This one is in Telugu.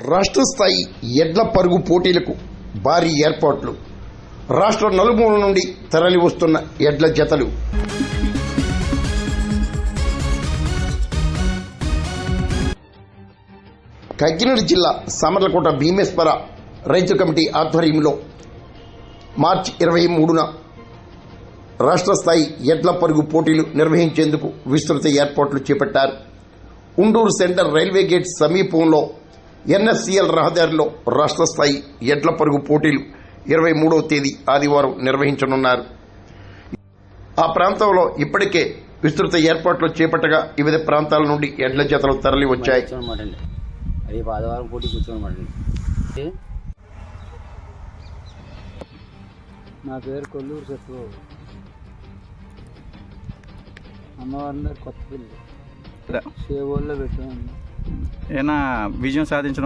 రాష్ట్ర స్థాయి ఎడ్ల పరుగు పోటీలకు భారీ ఏర్పాట్లు. రాష్ట్ర నలుమూలల నుండి తరలి వస్తున్న ఎడ్ల జతలు. కాకినాడ జిల్లా సామర్లకోట భీమేశ్వర రైతు కమిటీ ఆధ్వర్యంలో మార్చి 23న రాష్ట్ర స్థాయి ఎడ్ల పరుగు పోటీలు నిర్వహించేందుకు విస్తృత ఏర్పాట్లు చేపట్టారు. ఉండూరు సెంటర్ రైల్వే గేట్ సమీపంలో ఎన్ఎఫ్సిఎల్ రహదారిలో రాష్ట్ర స్థాయి ఎడ్ల పరుగు పోటీలు 23వ తేదీ ఆదివారం నిర్వహించనున్నారు. ఆ ప్రాంతంలో ఇప్పటికే విస్తృత ఏర్పాట్లు చేపట్టగా వివిధ ప్రాంతాల నుండి ఎడ్ల జతలు తరలి వచ్చాయి. రేపు ఆదివారం పోటీ కూర్చోనమాట. నా పేరు కొల్లూరు సత్యబాబు. అమ్మవారి దగ్గర కొత్తపల్లి సేవోల్లో పెట్టాను. ఏమైనా విజయం సాధించడం